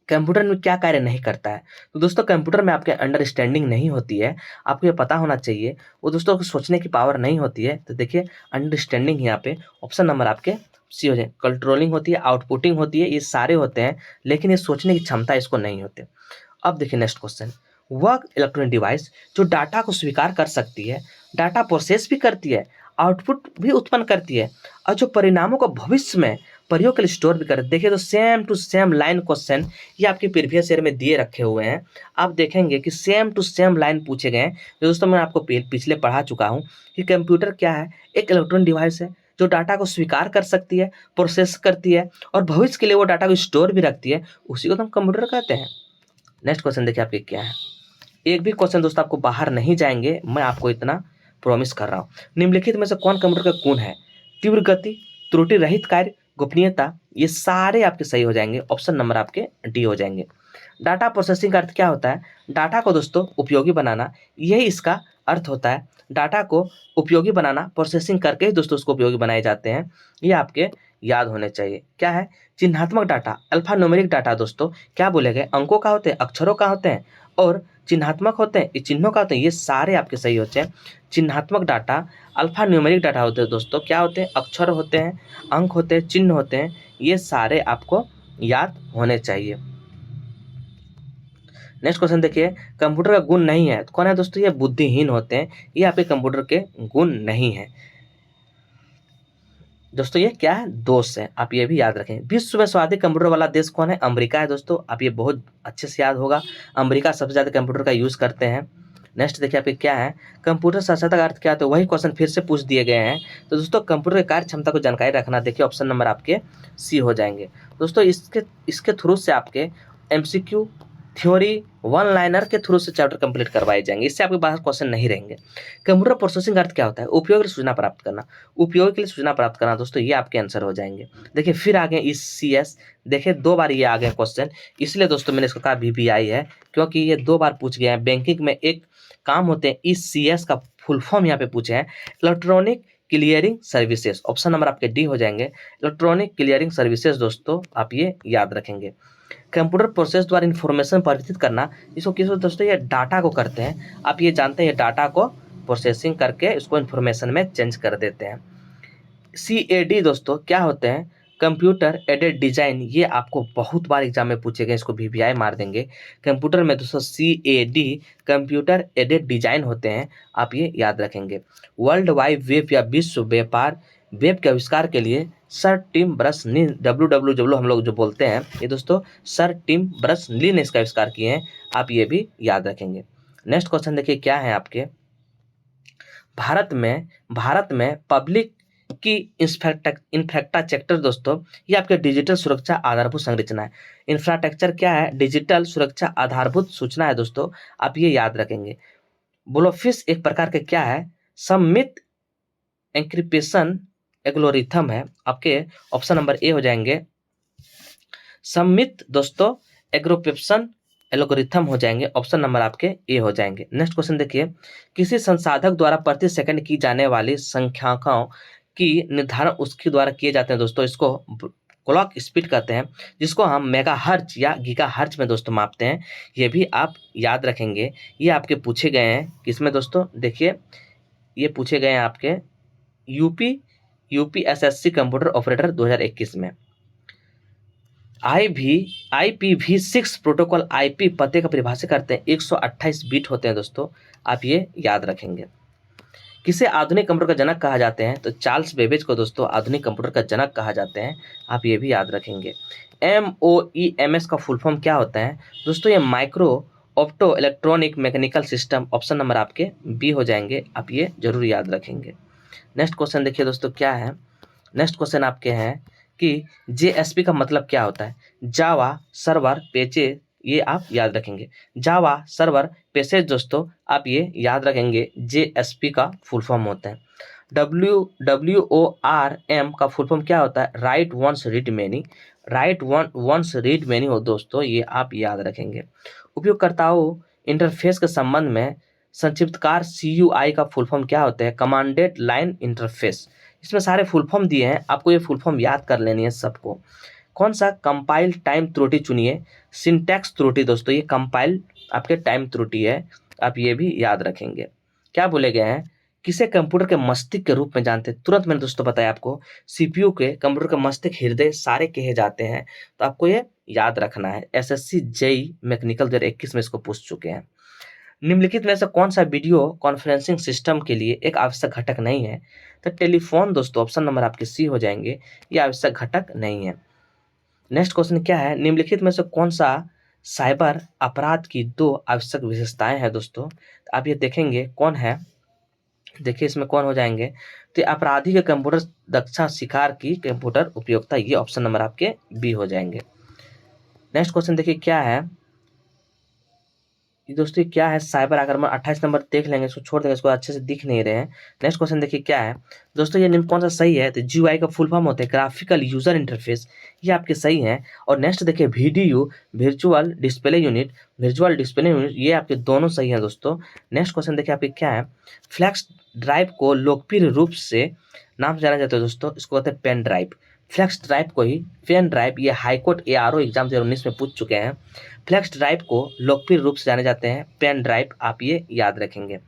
कंप्यूटर में क्या कार्य नहीं करता है? तो दोस्तों कंप्यूटर में आपके अंडरस्टैंडिंग नहीं होती है, आपको ये पता होना चाहिए। वो दोस्तों सोचने की पावर नहीं होती है। तो देखिए अंडरस्टैंडिंग यहाँ पे ऑप्शन नंबर आपके सी हो जाए। कंट्रोलिंग होती है, आउटपुटिंग होती है, ये सारे होते हैं, लेकिन ये सोचने की क्षमता इसको नहीं होते। अब देखिए नेक्स्ट क्वेश्चन, वह इलेक्ट्रॉनिक डिवाइस जो डाटा को स्वीकार कर सकती है, डाटा प्रोसेस भी करती है, आउटपुट भी उत्पन्न करती है और जो परिणामों को भविष्य में प्रयोग के लिए स्टोर भी करती है। देखिए तो same to same line question ये आपके प्रीवियस ईयर में दिए रखे हुए हैं। आप देखेंगे कि सेम टू सेम लाइन पूछे गए हैं, जो दोस्तों मैं आपको पिछले पढ़ा चुका हूँ कि कंप्यूटर क्या है? एक इलेक्ट्रॉनिक डिवाइस है जो डाटा को स्वीकार कर सकती है, प्रोसेस करती है और भविष्य के लिए वो डाटा को स्टोर भी रखती है, उसी को तो हम कंप्यूटर कहते हैं। नेक्स्ट क्वेश्चन देखिए आपके क्या है? एक भी क्वेश्चन दोस्तों आपको बाहर नहीं जाएंगे, मैं आपको इतना प्रॉमिस कर रहा हूँ। निम्नलिखित में से कौन कंप्यूटर का गुण है? तीव्र गति, त्रुटि रहित कार्य, गोपनीयता, ये सारे आपके सही हो जाएंगे। ऑप्शन नंबर आपके डी हो जाएंगे। डाटा प्रोसेसिंग का अर्थ क्या होता है? डाटा को दोस्तों उपयोगी बनाना, यही इसका अर्थ होता है। डाटा को उपयोगी बनाना, प्रोसेसिंग करके ही दोस्तों उसको उपयोगी बनाए जाते हैं, ये आपके याद होने चाहिए। क्या है? चिन्हात्मक डाटा, अल्फा न्यूमेरिक डाटा दोस्तों क्या बोले गए? अंकों का होते हैं, अक्षरों का होते हैं और चिन्हात्मक होते हैं, ये चिन्हों का होते हैं, ये सारे आपके सही होते हैं। चिन्हात्मक डाटा, अल्फा न्यूमेरिक डाटा होते हैं दोस्तों क्या होते हैं? अक्षर होते हैं, अंक होते हैं, चिन्ह होते हैं, ये सारे आपको याद होने चाहिए। नेक्स्ट क्वेश्चन देखिए, कंप्यूटर का गुण नहीं है तो कौन है दोस्तों? ये बुद्धिहीन होते हैं, ये आपके कंप्यूटर के गुण नहीं है दोस्तों। ये क्या है? दोष है, आप ये भी याद रखें। विश्व में सर्वाधिक कंप्यूटर वाला देश कौन है? अमेरिका है दोस्तों, आप ये बहुत अच्छे से याद होगा। अमेरिका सबसे ज़्यादा कंप्यूटर का यूज़ करते हैं। नेक्स्ट देखिए आपके क्या है? कंप्यूटर साक्षरता का अर्थ क्या है? तो वही क्वेश्चन फिर से पूछ दिए गए हैं। तो दोस्तों कंप्यूटर की कार्य क्षमता को जानकारी रखना, देखिए ऑप्शन नंबर आपके सी हो जाएंगे। दोस्तों इसके थ्रू से आपके एमसीक्यू, थ्योरी, वन लाइनर के थ्रू से चैप्टर कंप्लीट करवाए जाएंगे, इससे आपके पास क्वेश्चन नहीं रहेंगे। कंप्यूटर प्रोसेसिंग अर्थ क्या होता है? उपयोग के लिए सूचना प्राप्त करना, उपयोग के लिए सूचना प्राप्त करना दोस्तों, ये आपके आंसर हो जाएंगे। देखिए फिर आगे इस CS, देखिए 2 बार ये आ गया क्वेश्चन, इसलिए दोस्तों मैंने इसको कहा VBI है, क्योंकि ये 2 बार पूछ गया है। बैंकिंग में एक काम होते हैं, इस CS का फुल फॉर्म यहाँ पे पूछे हैं, electronic clearing services. Option number आपके डी हो जाएंगे, इलेक्ट्रॉनिक क्लियरिंग सर्विसेज दोस्तों, आप ये याद रखेंगे। कंप्यूटर प्रोसेस द्वारा इन्फॉर्मेशन परिवर्तित करना, इसको किस दोस्तों ये डाटा को करते हैं। आप ये जानते हैं ये डाटा को प्रोसेसिंग करके इसको इन्फॉर्मेशन में चेंज कर देते हैं। CAD दोस्तों क्या होते हैं, कंप्यूटर एडेड डिजाइन, ये आपको बहुत बार एग्जाम में पूछे गए, इसको VBI मार देंगे। कंप्यूटर में दोस्तों CAD कंप्यूटर एडेड डिजाइन होते हैं, आप ये याद रखेंगे। वर्ल्ड वाइड वेब या विश्व व्यापार वेब के आविष्कार के लिए sir Tim Berners Lee, WWW हम लोग जो बोलते हैं, ये दोस्तों सर टिम बर्नर्स ली ने इसका आविष्कार किए हैं, आप ये भी याद रखेंगे। नेक्स्ट क्वेश्चन देखिए क्या है आपके, भारत में पब्लिक की इंफ्रास्ट्रक्चर दोस्तों, ये आपके डिजिटल सुरक्षा आधारभूत संरचना है। इंफ्रास्ट्रक्चर क्या है, डिजिटल सुरक्षा आधारभूत सूचना है दोस्तों, आप ये याद रखेंगे। ब्लोफिश एक प्रकार के क्या है, सममित एन्क्रिप्शन एल्गोरिथम है, आपके ऑप्शन नंबर ए हो जाएंगे, सममित दोस्तों एग्रोपेप्शन एल्गोरिथम हो जाएंगे, ऑप्शन नंबर आपके ए हो जाएंगे। नेक्स्ट क्वेश्चन देखिए, किसी संसाधक द्वारा प्रति सेकंड की जाने वाली संख्याओं की निर्धारण उसके द्वारा किए जाते हैं दोस्तों, इसको क्लॉक स्पीड कहते हैं, जिसको हम मेगाहर्ट्ज या गीगाहर्ट्ज में दोस्तों मापते हैं, ये भी आप याद रखेंगे। ये आपके पूछे गए हैं किसमें दोस्तों, देखिए ये पूछे गए हैं आपके यूपीएसएससी कंप्यूटर ऑपरेटर 2021 में। IPv6 प्रोटोकॉल IP पते का परिभाषित करते हैं, 128 बिट होते हैं दोस्तों, आप ये याद रखेंगे। किसे आधुनिक कंप्यूटर का जनक कहा जाते हैं, तो चार्ल्स बेबेज को दोस्तों आधुनिक कंप्यूटर का जनक कहा जाते हैं, आप ये भी याद रखेंगे। MOEMS का फुल फॉर्म क्या होता है दोस्तों, ये micro opto electronic mechanical system, option number आपके बी हो जाएंगे, आप ये जरूर याद रखेंगे। नेक्स्ट क्वेश्चन देखिए दोस्तों क्या है, नेक्स्ट क्वेश्चन आपके हैं कि JSP का मतलब क्या होता है, जावा सर्वर पेजेज, ये आप याद रखेंगे। जावा सर्वर पेजेज दोस्तों आप ये याद रखेंगे, JSP का फुल फॉर्म होता है। WORM का फुल फॉर्म क्या होता है, write once read many, write once read many हो दोस्तों, ये आप याद रखेंगे। उपयोगकर्ताओं इंटरफेस के संबंध में संक्षिप्तकार CUI का फुल फॉर्म क्या होता है, कमांडेड लाइन इंटरफेस। इसमें सारे फुल फॉर्म दिए हैं, आपको ये फुल फॉर्म याद कर लेनी है सबको। कौन सा कंपाइल टाइम त्रुटि चुनिए, सिंटैक्स त्रुटि दोस्तों, ये कंपाइल आपके टाइम त्रुटि है, आप ये भी याद रखेंगे। क्या बोले गए हैं, किसे कंप्यूटर के मस्तिष्क के रूप में जानते हैं, तुरंत मैंने दोस्तों बताया आपको, CPU के कंप्यूटर का मस्तिष्क हृदय सारे कहे जाते हैं, तो आपको ये याद रखना है। SSC JEE मैकेनिकल 2021 में इसको पूछ चुके हैं। निम्नलिखित में से कौन सा वीडियो कॉन्फ्रेंसिंग सिस्टम के लिए एक आवश्यक घटक नहीं है, तो टेलीफोन दोस्तों, ऑप्शन नंबर आपके सी हो जाएंगे, ये आवश्यक घटक नहीं है। नेक्स्ट क्वेश्चन क्या है, निम्नलिखित में से कौन सा साइबर अपराध की 2 आवश्यक विशेषताएं हैं दोस्तों, तो आप ये देखेंगे कौन है, देखिए इसमें कौन हो जाएंगे, तो अपराधी के कंप्यूटर दक्षता, शिकार की कंप्यूटर उपयोगिता, ये ऑप्शन नंबर आपके बी हो जाएंगे। नेक्स्ट क्वेश्चन देखिए क्या है, ये दोस्तों क्या है, साइबर आक्रमण, 28 नंबर देख लेंगे, इसको छोड़ देंगे, इसको अच्छे से दिख नहीं रहे हैं। नेक्स्ट क्वेश्चन देखिए क्या है दोस्तों, ये निम्न कौन सा सही है, तो GUI का फुल फॉर्म होता है ग्राफिकल यूजर इंटरफेस, ये आपके सही हैं। और नेक्स्ट देखिए VDU वर्चुअल डिस्प्ले यूनिट, ये आपके दोनों सही हैं दोस्तों। नेक्स्ट क्वेश्चन देखिए आपके क्या है, फ्लैश ड्राइव को लोकप्रिय रूप से नाम से जाना जाता है दोस्तों, इसको कहते हैं पेन ड्राइव। फ्लैश ड्राइव को ही पेन ड्राइव, ये हाईकोर्ट ARO एग्जाम 2019 में पूछ चुके हैं। फ्लैश ड्राइव को लोकप्रिय रूप से जाने जाते हैं पेन ड्राइव, आप ये याद रखेंगे।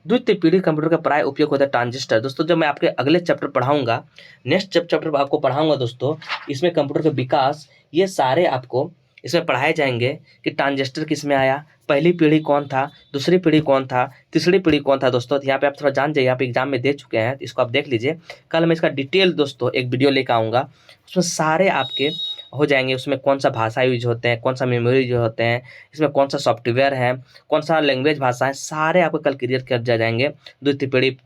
द्वितीय पीढ़ी कंप्यूटर का प्राय उपयोग होता है ट्रांजिस्टर दोस्तों, जब मैं आपके अगले चैप्टर पढ़ाऊंगा, नेक्स्ट चैप्टर आपको पढ़ाऊंगा दोस्तों, इसमें कंप्यूटर का विकास, ये सारे आपको इसमें पढ़ाए जाएंगे कि ट्रांजिस्टर किस में आया, पहली पीढ़ी कौन था, दूसरी पीढ़ी कौन था, तीसरी पीढ़ी कौन था दोस्तों, यहाँ पे आप थोड़ा जान जाइए, आप एग्जाम में दे चुके हैं, इसको आप देख लीजिए। कल मैं इसका डिटेल दोस्तों एक वीडियो लेकर आऊँगा, उसमें सारे आपके हो जाएंगे, उसमें कौन सा भाषा यूज होते हैं, कौन सा मेमोरी यूज होते हैं, इसमें कौन सा सॉफ्टवेयर है, कौन सा लैंग्वेज भाषा है, सारे आपको कल क्लियर कर दिया जाएंगे। द्वितीय पीढ़ी,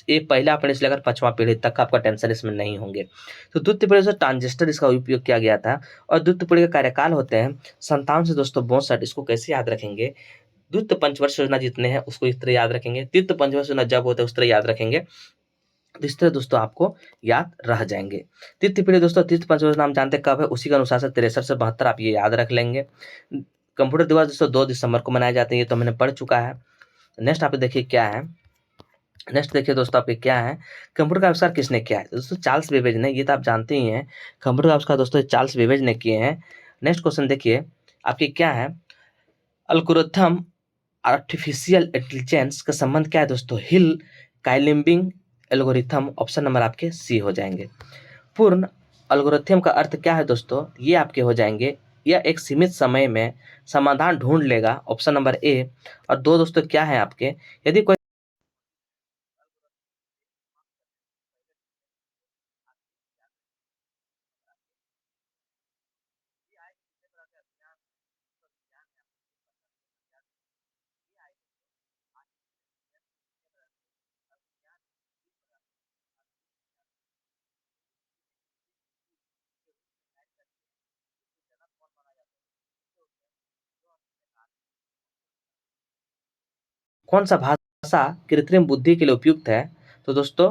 ये पहला पीढ़ी से लेकर 5वां पीढ़ी तक का आपका टेंशन इसमें नहीं होंगे। तो द्वितीय पीढ़ी से ट्रांजिस्टर इसका उपयोग किया गया था, और द्वितीय पीढ़ी का कार्यकाल होते हैं 57 से दोस्तों 62, इसको कैसे याद रखेंगे, द्वितीय पंचवर्ष योजना जितने हैं उसको इस तरह याद रखेंगे, तृतीय पंचवर्ष योजना जब होता है उस तरह याद रखेंगे, तो इस तरह दोस्तों आपको याद रह जाएंगे। तृतीय पीढ़ी दोस्तों, तृतीय पंचवर्ष नाम जानते कब है, उसी के अनुसार से 63 से 72 आप ये याद रख लेंगे। कंप्यूटर दिवस दोस्तों 2 दिसंबर को मनाए जाते हैं, ये तो मैंने पढ़ चुका है। नेक्स्ट आप देखिए क्या है, नेक्स्ट देखिए दोस्तों आपके क्या है, कंप्यूटर का आविष्कार किसने किया है, दोस्तों चार्ल्स बेबेज ने, ये तो आप जानते ही हैं, कंप्यूटर का आविष्कार दोस्तों चार्ल्स बेबेज ने किए हैं। नेक्स्ट क्वेश्चन देखिए आपकी क्या है, एल्गोरिथम आर्टिफिशियल इंटेलिजेंस का संबंध क्या है दोस्तों, hill climbing algorithm, option number आपके सी हो जाएंगे। पूर्ण एल्गोरिथम का अर्थ क्या है दोस्तों, ये आपके हो जाएंगे, यह एक सीमित समय में समाधान ढूंढ लेगा, ऑप्शन नंबर ए। और दो दोस्तों क्या है आपके, यदि कोई कौन सा भाषा कृत्रिम बुद्धि के लिए उपयुक्त है, तो दोस्तों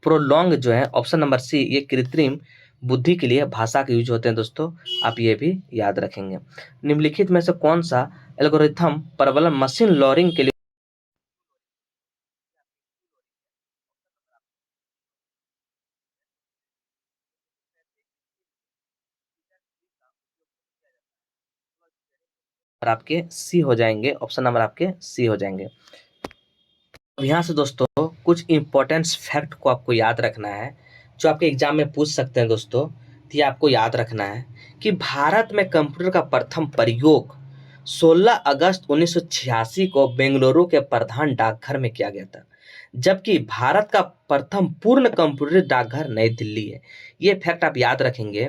प्रोलॉन्ग जो है ऑप्शन नंबर सी, ये कृत्रिम बुद्धि के लिए भाषा के यूज होते हैं दोस्तों, आप ये भी याद रखेंगे। निम्नलिखित में से कौन सा एल्गोरिथम प्रबल मशीन लर्निंग के लिए आपके सी हो जाएंगे, ऑप्शन नंबर आपके सी हो जाएंगे। अब यहाँ से दोस्तों कुछ इंपॉर्टेंट फैक्ट को आपको याद रखना है, जो आपके एग्जाम में पूछ सकते हैं दोस्तों, तो ये आपको याद रखना है कि भारत में कंप्यूटर का प्रथम प्रयोग 16 अगस्त 1986 को बेंगलुरु के प्रधान डाकघर में किया गया था, जबकि भारत का प्रथम पूर्ण कंप्यूटर डाकघर नई दिल्ली है। ये फैक्ट आप याद रखेंगे,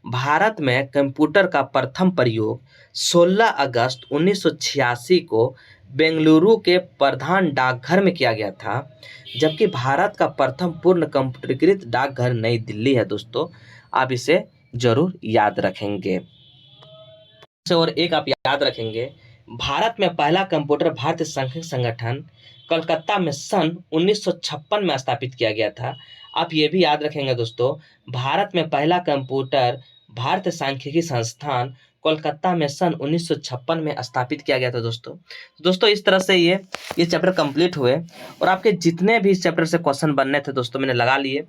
भारत में कंप्यूटर का प्रथम प्रयोग 16 अगस्त 1986 को बेंगलुरु के प्रधान डाकघर में किया गया था, जबकि भारत का प्रथम पूर्ण कंप्यूटरीकृत डाकघर नई दिल्ली है दोस्तों, आप इसे जरूर याद रखेंगे। और एक आप याद रखेंगे, भारत में पहला कंप्यूटर भारतीय सांख्यिकी संगठन कलकत्ता में सन 1956 में स्थापित किया गया था, आप ये भी याद रखेंगे दोस्तों, भारत में पहला कंप्यूटर भारतीय सांख्यिकी संस्थान कोलकाता में सन 1956 में स्थापित किया गया था दोस्तों इस तरह से ये चैप्टर कंप्लीट हुए, और आपके जितने भी इस चैप्टर से क्वेश्चन बनने थे दोस्तों मैंने लगा लिए।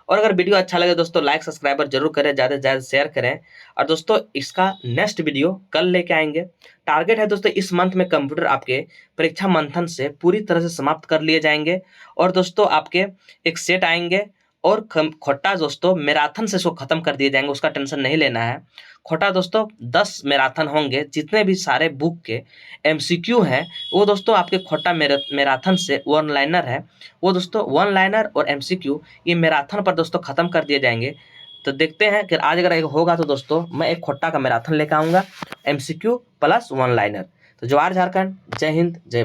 और अगर वीडियो अच्छा लगे दोस्तों लाइक सब्सक्राइबर जरूर करें, ज़्यादा से ज़्यादा शेयर करें। और दोस्तों इसका नेक्स्ट वीडियो कल लेके आएंगे। टारगेट है दोस्तों इस मंथ में कंप्यूटर आपके परीक्षा मंथन से पूरी तरह से समाप्त कर लिए जाएंगे, और दोस्तों आपके एक सेट आएंगे, और खोटा दोस्तों मैराथन से इसको खत्म कर दिए जाएंगे, उसका टेंशन नहीं लेना है। खोटा दोस्तों 10 मैराथन होंगे, जितने भी सारे बुक के एमसीक्यू हैं वो दोस्तों आपके खोटा मैराथन से वन लाइनर है, वो दोस्तों वन लाइनर और एमसीक्यू ये मैराथन पर दोस्तों खत्म कर दिए जाएंगे। तो देखते हैं कि आज अगर एक होगा तो दोस्तों मैं एक खोटा का मैराथन लेकर आऊंगा, एमसीक्यू प्लस वन लाइनर। तो जवाहर झारखंड, जय हिंद, जय